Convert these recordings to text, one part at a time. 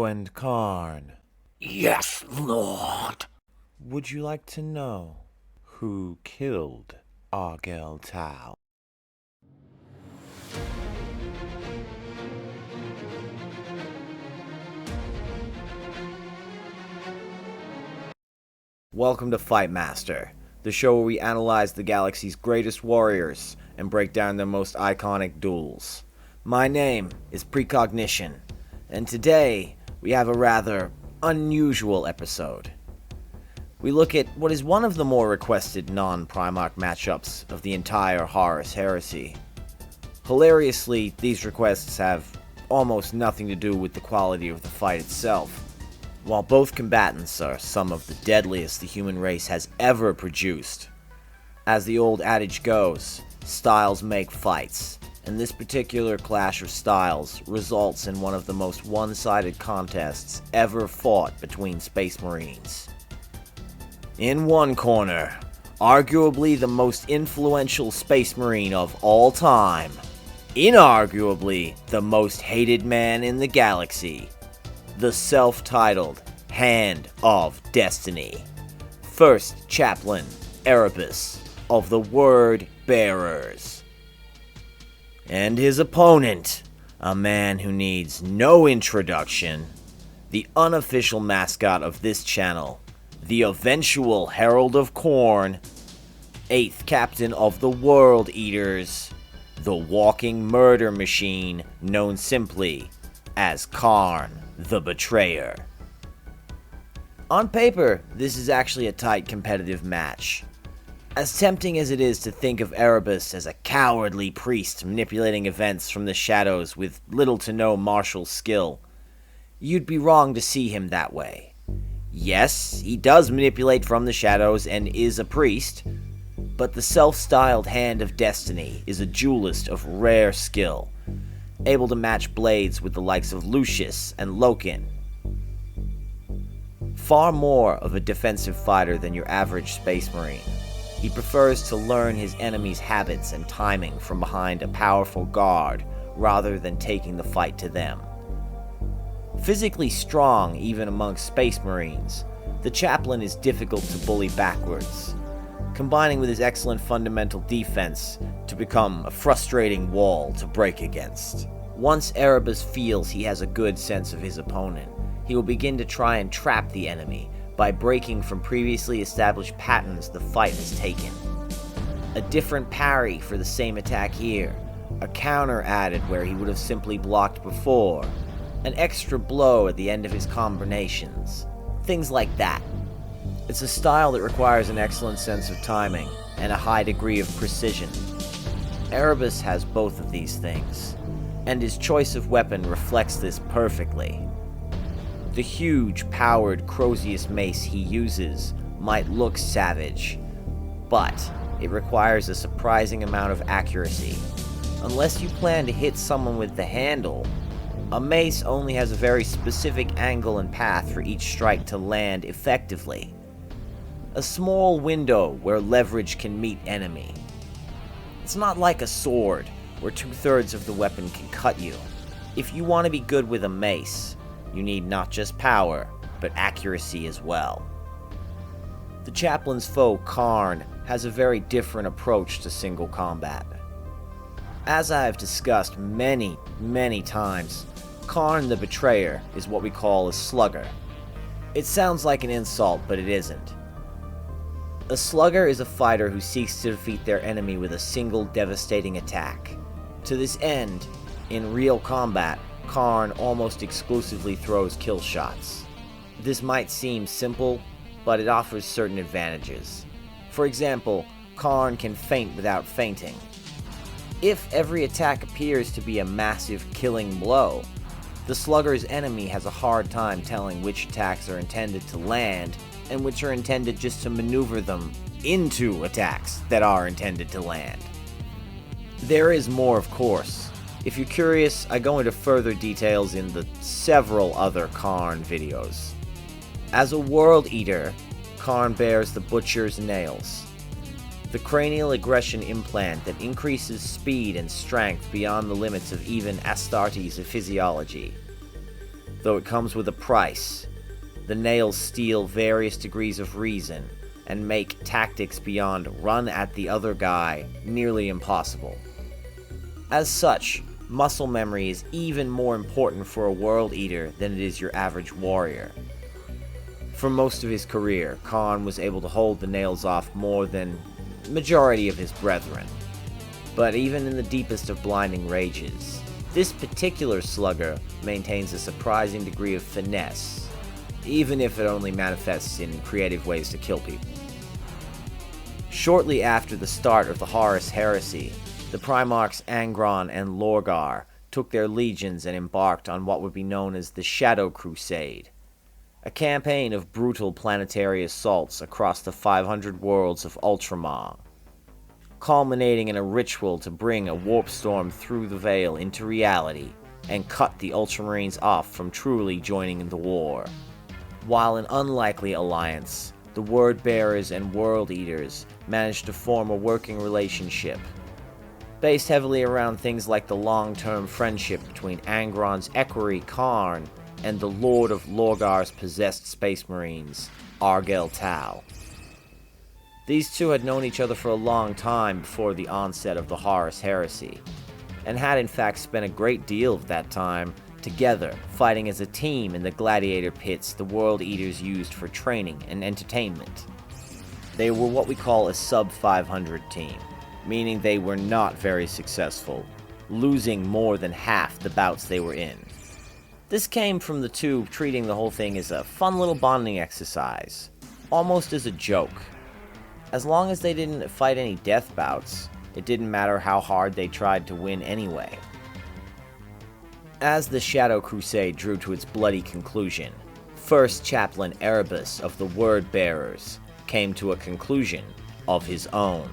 and Khârn. Yes, Lord. Would you like to know who killed Argel Tal? Welcome to Fightmaster, the show where we analyze the galaxy's greatest warriors and break down their most iconic duels. My name is Precognition, and today we have a rather unusual episode. We look at what is one of the more requested non-Primarch matchups of the entire Horus Heresy. Hilariously, these requests have almost nothing to do with the quality of the fight itself. While both combatants are some of the deadliest the human race has ever produced. As the old adage goes, styles make fights, and this particular clash of styles results in one of the most one-sided contests ever fought between Space Marines. In one corner, arguably the most influential Space Marine of all time, inarguably the most hated man in the galaxy, the self-titled Hand of Destiny, First Chaplain Erebus of the Word Bearers. And his opponent, a man who needs no introduction, the unofficial mascot of this channel, the eventual Herald of Khârn, 8th Captain of the World Eaters, the walking murder machine known simply as Kharn the Betrayer. On paper, this is actually a tight competitive match. As tempting as it is to think of Erebus as a cowardly priest manipulating events from the shadows with little to no martial skill, you'd be wrong to see him that way. Yes, he does manipulate from the shadows and is a priest, but the self-styled Hand of Destiny is a duelist of rare skill, able to match blades with the likes of Lucius and Loken. Far more of a defensive fighter than your average Space Marine, he prefers to learn his enemy's habits and timing from behind a powerful guard rather than taking the fight to them. Physically strong even amongst Space Marines, the Chaplain is difficult to bully backwards, combining with his excellent fundamental defense to become a frustrating wall to break against. Once Erebus feels he has a good sense of his opponent, he will begin to try and trap the enemy by breaking from previously established patterns the fight has taken. A different parry for the same attack here, a counter added where he would have simply blocked before, an extra blow at the end of his combinations, things like that. It's a style that requires an excellent sense of timing and a high degree of precision. Erebus has both of these things, and his choice of weapon reflects this perfectly. The huge, powered Crozius mace he uses might look savage, but it requires a surprising amount of accuracy. Unless you plan to hit someone with the handle, a mace only has a very specific angle and path for each strike to land effectively. A small window where leverage can meet enemy. It's not like a sword, where 2/3 of the weapon can cut you. If you want to be good with a mace, you need not just power, but accuracy as well. The Chaplain's foe, Kharn, has a very different approach to single combat. As I have discussed many times, Kharn the Betrayer is what we call a slugger. It sounds like an insult, but it isn't. A slugger is a fighter who seeks to defeat their enemy with a single devastating attack. To this end, in real combat, Kharn almost exclusively throws kill shots. This might seem simple, but it offers certain advantages. For example, Kharn can feint without fainting. If every attack appears to be a massive killing blow, the slugger's enemy has a hard time telling which attacks are intended to land and which are intended just to maneuver them into attacks that are intended to land. There is more, of course. If you're curious, I go into further details in the several other Kharn videos. As a World Eater, Kharn bears the Butcher's Nails, the cranial aggression implant that increases speed and strength beyond the limits of even Astartes' physiology. though it comes with a price. The nails steal various degrees of reason and make tactics beyond run at the other guy nearly impossible. As such, muscle memory is even more important for a World Eater than it is your average warrior. For most of his career, Khârn was able to hold the nails off more than the majority of his brethren. But even in the deepest of blinding rages, this particular slugger maintains a surprising degree of finesse, even if it only manifests in creative ways to kill people. Shortly after the start of the Horus Heresy, the Primarchs Angron and Lorgar took their legions and embarked on what would be known as the Shadow Crusade, a campaign of brutal planetary assaults across the 500 worlds of Ultramar, culminating in a ritual to bring a warp storm through the Veil into reality and cut the Ultramarines off from truly joining in the war. While an unlikely alliance, the Word Bearers and World Eaters managed to form a working relationship, based heavily around things like the long-term friendship between Angron's equerry Khârn and the Lord of Lorgar's possessed Space Marines, Argel Tal. These two had known each other for a long time before the onset of the Horus Heresy, and had in fact spent a great deal of that time together, fighting as a team in the gladiator pits the World Eaters used for training and entertainment. They were what we call a sub-500 team, meaning they were not very successful, losing more than half the bouts they were in. This came from the two treating the whole thing as a fun little bonding exercise, almost as a joke. As long as they didn't fight any death bouts, it didn't matter how hard they tried to win anyway. As the Shadow Crusade drew to its bloody conclusion, First Chaplain Erebus of the Word Bearers came to a conclusion of his own.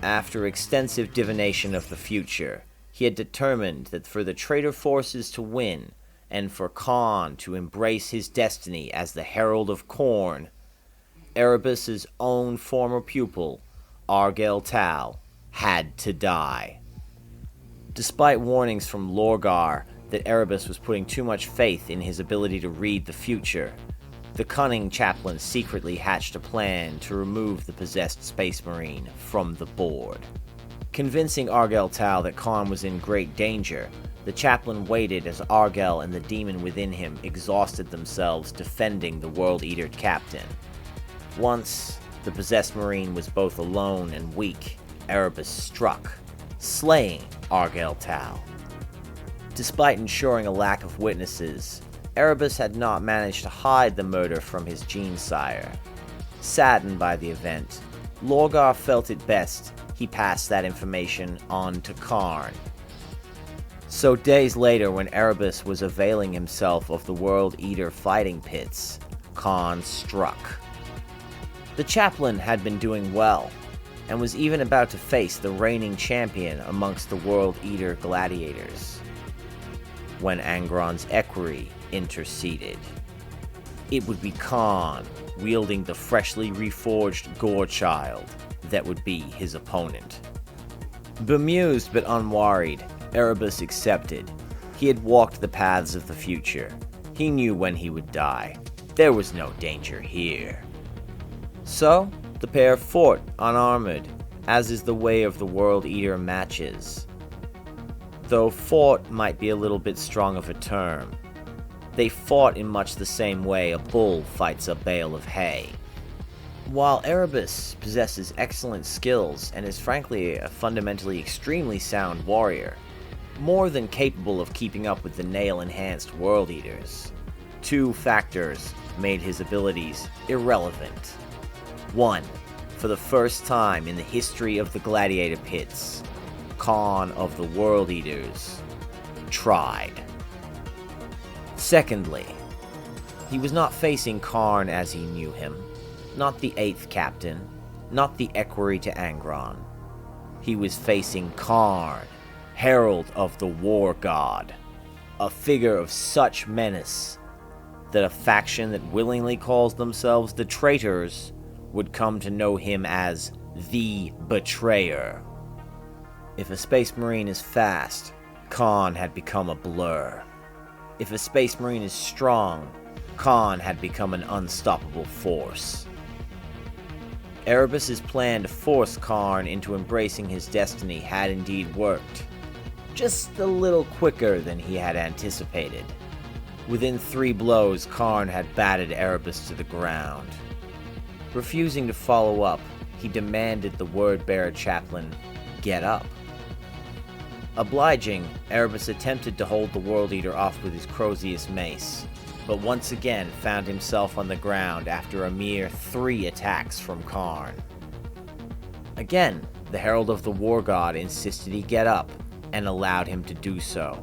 After extensive divination of the future, he had determined that for the traitor forces to win, and for Khârn to embrace his destiny as the Herald of Khorn, Erebus's own former pupil, Argel Tal, had to die. Despite warnings from Lorgar that Erebus was putting too much faith in his ability to read the future, the cunning chaplain secretly hatched a plan to remove the possessed Space Marine from the board. Convincing Argel Tal that Khârn was in great danger, the chaplain waited as Argel and the demon within him exhausted themselves defending the World Eater captain. Once the possessed Marine was both alone and weak, Erebus struck, slaying Argel Tal. Despite ensuring a lack of witnesses, Erebus had not managed to hide the murder from his gene-sire. Saddened by the event, Lorgar felt it best he passed that information on to Khârn. So days later, when Erebus was availing himself of the World Eater fighting pits, Khârn struck. The chaplain had been doing well, and was even about to face the reigning champion amongst the World Eater gladiators, when Angron's equerry interceded. It would be Khârn, wielding the freshly reforged Gore-Child, that would be his opponent. Bemused but unworried, Erebus accepted. He had walked the paths of the future. He knew when he would die. There was no danger here. So, the pair fought unarmored, as is the way of the World Eater matches. Though fought might be a little bit strong of a term. They fought in much the same way a bull fights a bale of hay. While Erebus possesses excellent skills and is frankly a fundamentally extremely sound warrior, more than capable of keeping up with the nail-enhanced World Eaters, two factors made his abilities irrelevant. One, for the first time in the history of the gladiator pits, Khârn of the World Eaters tried. Secondly, he was not facing Khârn as he knew him, not the 8th captain, not the equerry to Angron. He was facing Khârn, herald of the war god, a figure of such menace that a faction that willingly calls themselves the Traitors would come to know him as the Betrayer. If a Space Marine is fast, Khârn had become a blur. If a Space Marine is strong, Khârn had become an unstoppable force. Erebus's plan to force Khârn into embracing his destiny had indeed worked, just a little quicker than he had anticipated. Within 3 blows, Khârn had battered Erebus to the ground. Refusing to follow up, he demanded the word-bearer chaplain get up. Obliging, Erebus attempted to hold the World Eater off with his Crozius mace, but once again found himself on the ground after a mere 3 attacks from Khârn. Again, the Herald of the War God insisted he get up, and allowed him to do so.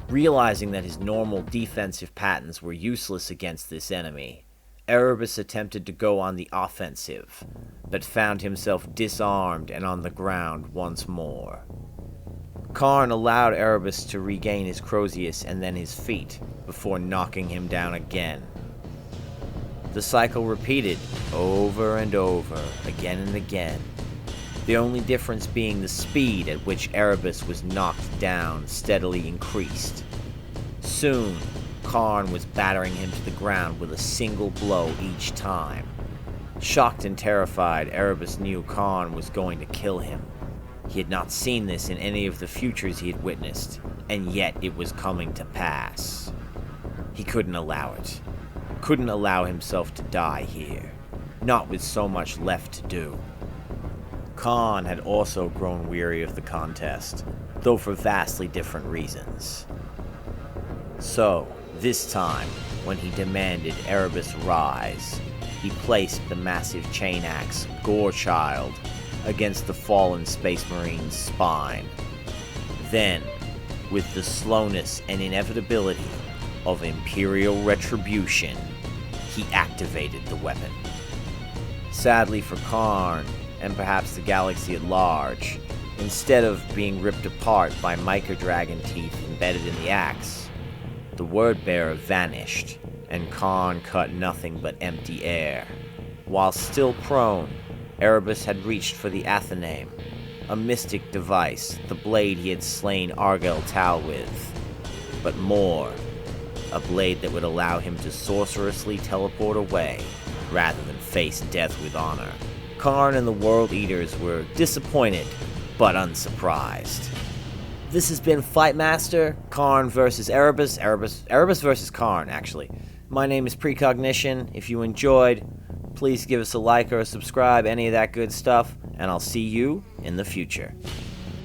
Realizing that his normal defensive patterns were useless against this enemy, Erebus attempted to go on the offensive, but found himself disarmed and on the ground once more. Khârn allowed Erebus to regain his Crozius and then his feet, before knocking him down again. The cycle repeated over and over, again and again, the only difference being the speed at which Erebus was knocked down steadily increased. Soon, Khârn was battering him to the ground with a single blow each time. Shocked and terrified, Erebus knew Khârn was going to kill him. He had not seen this in any of the futures he had witnessed, and yet it was coming to pass. He couldn't allow it. Couldn't allow himself to die here, not with so much left to do. Khârn had also grown weary of the contest, though for vastly different reasons. So, this time, when he demanded Erebus rise, he placed the massive chain axe, Gorechild, against the fallen Space Marine's spine. Then, with the slowness and inevitability of Imperial retribution, he activated the weapon. Sadly for Khârn, and perhaps the galaxy at large, instead of being ripped apart by micro-dragon teeth embedded in the axe, the word-bearer vanished, and Khârn cut nothing but empty air. While still prone, Erebus had reached for the Athename, a mystic device, the blade he had slain Argel Tal with. But more, a blade that would allow him to sorcerously teleport away, rather than face death with honor. Khârn and the World Eaters were disappointed, but unsurprised. This has been Fightmaster, Khârn versus Erebus versus Khârn, actually. My name is Precognition. If you enjoyed, please give us a like or a subscribe, any of that good stuff, and I'll see you in the future.